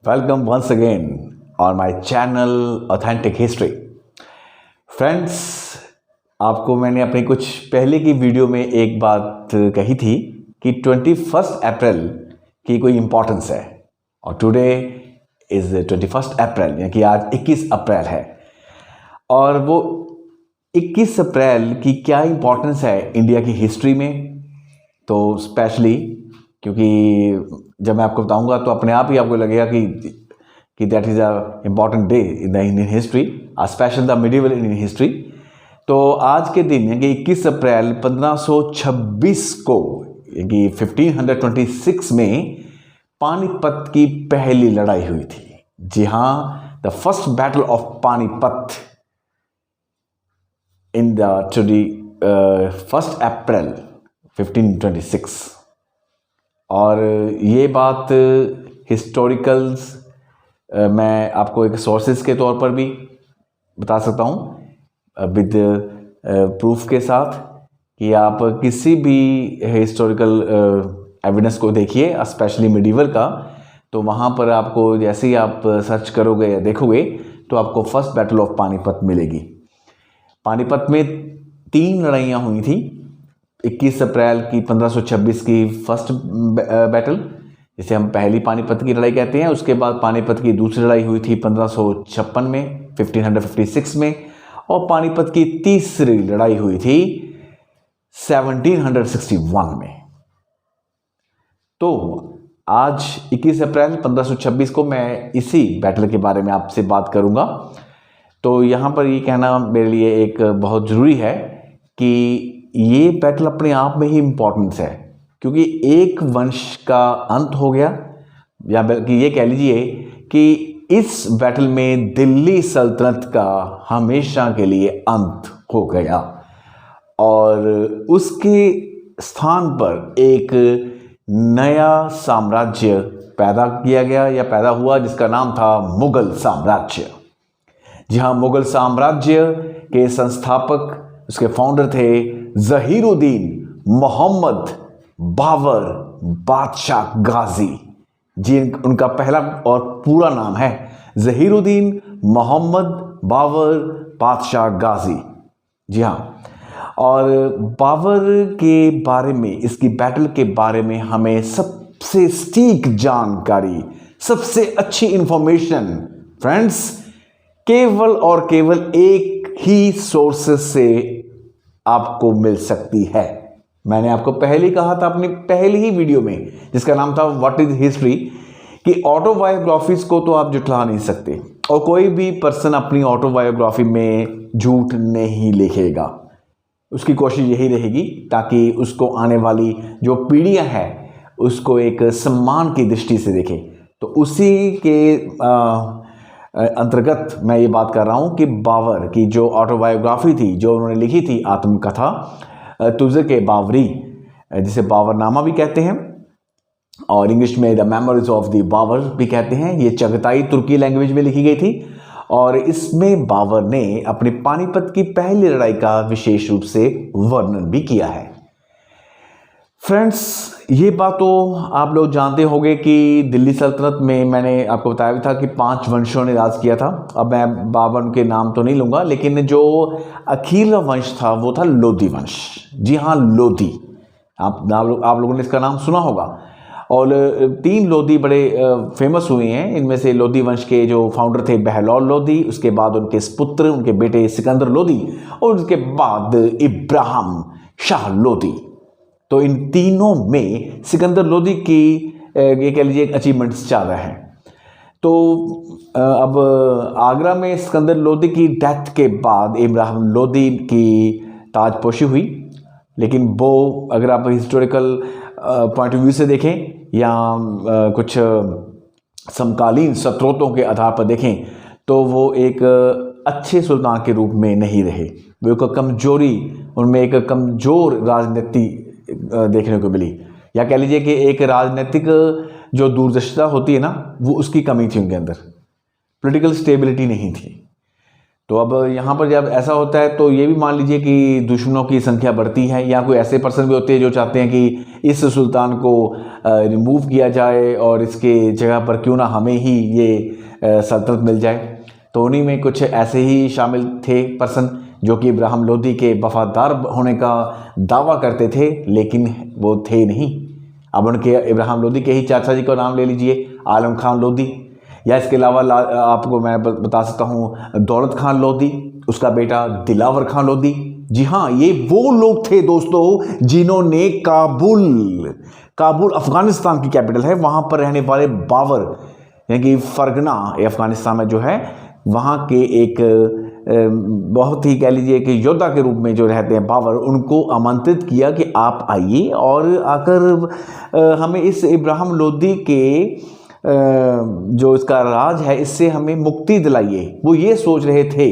Welcome once again on my channel Authentic History. Friends, आपको मैंने अपनी कुछ पहले की वीडियो में एक बात कही थी कि 21 अप्रैल की कोई इम्पोर्टेंस है और टुडे इज़ 21 अप्रैल, यानी कि आज 21 अप्रैल है। और वो 21 अप्रैल की क्या इम्पोर्टेंस है इंडिया की हिस्ट्री में, तो स्पेशली क्योंकि जब मैं आपको बताऊंगा तो अपने आप ही आपको लगेगा कि that is a important day in the Indian history, special the medieval Indian history. तो आज के दिन यानी 21 अप्रैल 1526 को, यानी 1526 में पानीपत की पहली लड़ाई हुई थी। जी हाँ, the first battle of Panipat in the 1 अप्रैल 1526। और ये बात हिस्टोरिकल्स मैं आपको एक सोर्सेज के तौर पर भी बता सकता हूँ विद प्रूफ के साथ कि आप किसी भी हिस्टोरिकल एविडेंस को देखिए, स्पेशली मिडिवल का, तो वहाँ पर आपको जैसे ही आप सर्च करोगे या देखोगे तो आपको फर्स्ट बैटल ऑफ पानीपत मिलेगी। पानीपत में 3 लड़ाइयाँ हुई थी। 21 अप्रैल की 1526 की फर्स्ट बैटल, जिसे हम पहली पानीपत की लड़ाई कहते हैं। उसके बाद पानीपत की दूसरी लड़ाई हुई थी 1556 में, 1556 में, और पानीपत की तीसरी लड़ाई हुई थी 1761 में। तो आज 21 अप्रैल 1526 को मैं इसी बैटल के बारे में आपसे बात करूंगा। तो यहाँ पर ये कहना मेरे लिए एक बहुत ज़रूरी है कि ये बैटल अपने आप में ही इम्पोर्टेंस है, क्योंकि एक वंश का अंत हो गया, या बल्कि ये कह लीजिए कि इस बैटल में दिल्ली सल्तनत का हमेशा के लिए अंत हो गया और उसके स्थान पर एक नया साम्राज्य पैदा किया गया या पैदा हुआ, जिसका नाम था मुगल साम्राज्य। जी हाँ, मुगल साम्राज्य के संस्थापक, उसके फाउंडर थे ज़हीरुद्दीन मोहम्मद बाबर बादशाह गाजी जी। उनका पहला और पूरा नाम है ज़हीरुद्दीन मोहम्मद बाबर बादशाह गाजी। जी हाँ, और बाबर के बारे में, इसकी बैटल के बारे में हमें सबसे सटीक जानकारी, सबसे अच्छी इंफॉर्मेशन फ्रेंड्स केवल और केवल एक ही सोर्सेस से आपको मिल सकती है। मैंने आपको पहले ही कहा था अपनी पहली ही वीडियो में, जिसका नाम था व्हाट इज हिस्ट्री, कि ऑटोबायोग्राफीज को तो आप जुटला नहीं सकते और कोई भी पर्सन अपनी ऑटोबायोग्राफी में झूठ नहीं लिखेगा। उसकी कोशिश यही रहेगी ताकि उसको आने वाली जो पीढ़ियां हैं उसको एक सम्मान की दृष्टि से देखे। तो उसी के अंतर्गत मैं ये बात कर रहा हूँ कि बाबर की जो ऑटोबायोग्राफी थी, जो उन्होंने लिखी थी आत्मकथा तुज़-ए बाबरी, जिसे बाबरनामा भी कहते हैं और इंग्लिश में the memories of the Babur भी कहते हैं। ये चगताई तुर्की लैंग्वेज में लिखी गई थी और इसमें बाबर ने अपनी पानीपत की पहली लड़ाई का विशेष रूप से वर्णन भी किया है। फ्रेंड्स, ये बात तो आप लोग जानते होंगे कि दिल्ली सल्तनत में मैंने आपको बताया भी था कि 5 वंशों ने राज किया था। अब मैं बाबर के नाम तो नहीं लूँगा, लेकिन जो अखिल वंश था वो था लोधी वंश। जी हाँ, लोधी, आप लोगों ने इसका नाम सुना होगा। और 3 लोधी बड़े फेमस हुए हैं। इनमें से लोधी वंश के जो फाउंडर थे बहलोल लोधी, उसके बाद उनके पुत्र, उनके बेटे सिकंदर लोधी, और उसके बाद इब्राहिम शाह लोधी। तो इन तीनों में सिकंदर लोधी की ये कह लीजिए अचीवमेंट्स ज़्यादा हैं। तो अब आगरा में सिकंदर लोधी की डेथ के बाद इब्राहिम लोधी की ताजपोशी हुई, लेकिन वो अगर आप हिस्टोरिकल पॉइंट ऑफ व्यू से देखें या कुछ समकालीन स्रोतों के आधार पर देखें तो वो एक अच्छे सुल्तान के रूप में नहीं रहे। वो एक कमजोरी, उनमें एक कमज़ोर राजनीति देखने को मिली, या कह लीजिए कि एक राजनीतिक जो दूरदर्शिता होती है ना, वो उसकी कमी थी उनके अंदर। पॉलिटिकल स्टेबिलिटी नहीं थी। तो अब यहाँ पर जब ऐसा होता है तो ये भी मान लीजिए कि दुश्मनों की संख्या बढ़ती है, या कोई ऐसे पर्सन भी होते हैं जो चाहते हैं कि इस सुल्तान को रिमूव किया जाए और इसके जगह पर क्यों ना हमें ही ये सल्तनत मिल जाए। तो उन्हीं में कुछ ऐसे ही शामिल थे पर्सन जो कि इब्राहिम लोदी के वफादार होने का दावा करते थे, लेकिन वो थे नहीं। अब उनके इब्राहिम लोदी के ही चाचा जी का नाम ले लीजिए, आलम खान लोदी, या इसके अलावा आपको मैं बता सकता हूँ दौलत खान लोदी, उसका बेटा दिलावर खान लोदी। जी हाँ, ये वो लोग थे दोस्तों जिन्होंने काबुल अफगानिस्तान की कैपिटल है, वहाँ पर रहने वाले बाबर यानी कि फरगना अफगानिस्तान में जो है वहाँ के एक बहुत ही कह लीजिए कि योद्धा के रूप में जो रहते हैं बाबर, उनको आमंत्रित किया कि आप आइए और आकर हमें इस इब्राहिम लोदी के जो इसका राज है इससे हमें मुक्ति दिलाइए। वो ये सोच रहे थे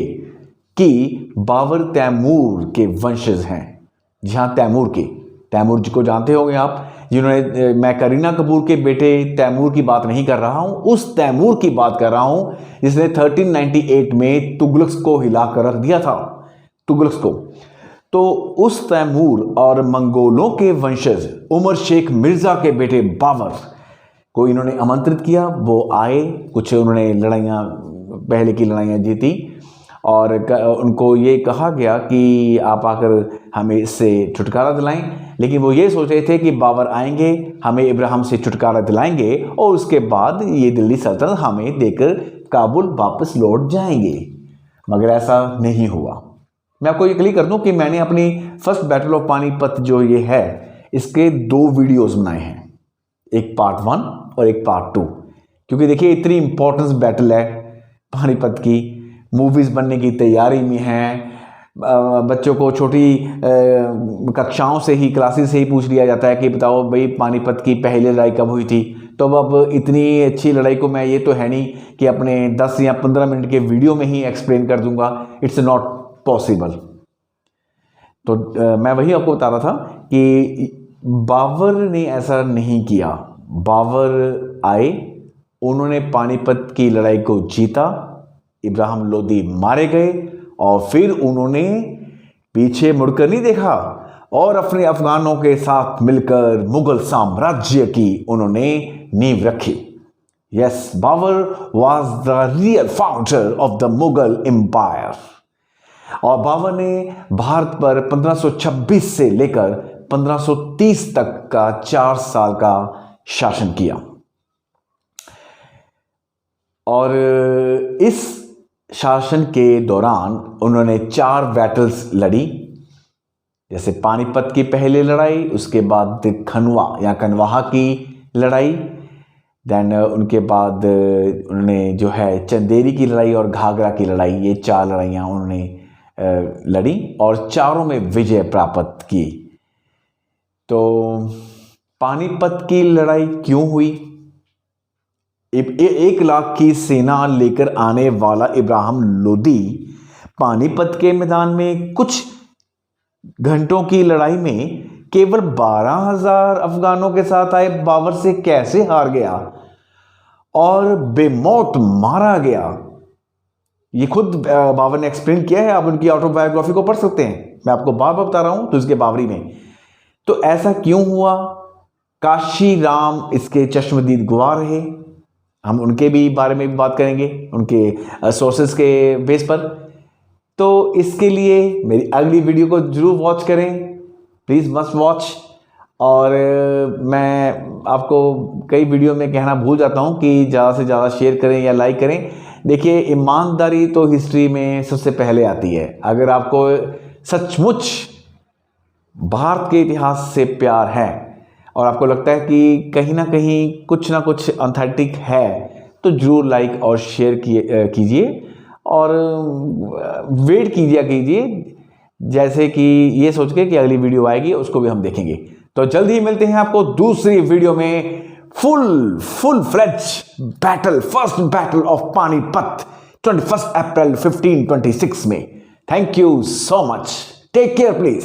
कि बाबर तैमूर के वंशज हैं। जहाँ तैमूर जी को जानते होंगे आप, जिन्होंने, मैं करीना कपूर के बेटे तैमूर की बात नहीं कर रहा हूँ, उस तैमूर की बात कर रहा हूँ जिसने 1398 में तुगलक को हिला कर रख दिया था, तुगलक को। तो उस तैमूर और मंगोलों के वंशज उमर शेख मिर्जा के बेटे बाबर को इन्होंने आमंत्रित किया। वो आए, कुछ उन्होंने लड़ाइयाँ, पहले की लड़ाइयाँ जीती और उनको ये कहा गया कि आप आकर हमें इससे छुटकारा दिलाएं। लेकिन वो ये सोच रहे थे कि बाबर आएंगे, हमें इब्राहिम से छुटकारा दिलाएंगे और उसके बाद ये दिल्ली सल्तनत हमें देकर काबुल वापस लौट जाएंगे, मगर ऐसा नहीं हुआ। मैं आपको ये क्लियर कर दूं कि मैंने अपनी फर्स्ट बैटल ऑफ पानीपत जो ये है इसके 2 वीडियोस बनाए हैं, एक पार्ट 1 और एक पार्ट 2, क्योंकि देखिए इतनी इंपॉर्टेंस बैटल है पानीपत की, मूवीज़ बनने की तैयारी में हैं। बच्चों को छोटी कक्षाओं से ही, क्लासेस से ही पूछ लिया जाता है कि बताओ भाई पानीपत की पहली लड़ाई कब हुई थी। तो अब इतनी अच्छी लड़ाई को मैं ये तो है नहीं कि अपने 10 या 15 मिनट के वीडियो में ही एक्सप्लेन कर दूंगा, इट्स नॉट पॉसिबल। तो मैं वही आपको बता रहा था कि बाबर ने ऐसा नहीं किया। बाबर आए, उन्होंने पानीपत की लड़ाई को जीता, इब्राहिम लोदी मारे गए और फिर उन्होंने पीछे मुड़कर नहीं देखा और अपने अफगानों के साथ मिलकर मुगल साम्राज्य की उन्होंने नींव रखी। Yes, Babur was the real founder of the Mughal empire. और बाबर ने भारत पर 1526 से लेकर 1530 तक का 4 साल का शासन किया। और इस शासन के दौरान उन्होंने 4 बैटल्स लड़ी, जैसे पानीपत की पहली लड़ाई, उसके बाद खनवा या कनवाहा की लड़ाई, देन उनके बाद उन्होंने जो है चंदेरी की लड़ाई और घाघरा की लड़ाई, ये 4 लड़ाइयाँ उन्होंने लड़ी और चारों में विजय प्राप्त की। तो पानीपत की लड़ाई क्यों हुई? 1 लाख की सेना लेकर आने वाला इब्राहिम लोदी पानीपत के मैदान में कुछ घंटों की लड़ाई में केवल 12,000 अफगानों के साथ आए बाबर से कैसे हार गया और बेमौत मारा गया? ये खुद बाबर ने एक्सप्लेन किया है, आप उनकी ऑटोबायोग्राफी को पढ़ सकते हैं, मैं आपको बार बार बता रहा हूं तो इसके बाबरी में। तो ऐसा क्यों हुआ? काशी राम इसके चश्मदीद गवाह रहे, हम उनके भी बारे में भी बात करेंगे, उनके सोर्सेस के बेस पर। तो इसके लिए मेरी अगली वीडियो को जरूर वॉच करें, प्लीज़ मस्ट वॉच। और मैं आपको कई वीडियो में कहना भूल जाता हूं कि ज़्यादा से ज़्यादा शेयर करें या लाइक करें। देखिए, ईमानदारी तो हिस्ट्री में सबसे पहले आती है। अगर आपको सचमुच भारत के इतिहास से प्यार है और आपको लगता है कि कहीं ना कहीं कुछ ना कुछ ऑथेंटिक है, तो ज़रूर लाइक और शेयर कीजिए और वेट कीजिए जैसे कि ये सोच के कि अगली वीडियो आएगी उसको भी हम देखेंगे। तो जल्दी ही मिलते हैं आपको दूसरी वीडियो में, full fledge battle, first battle of Panipat 21 April 1526 में। Thank you so much, take care please.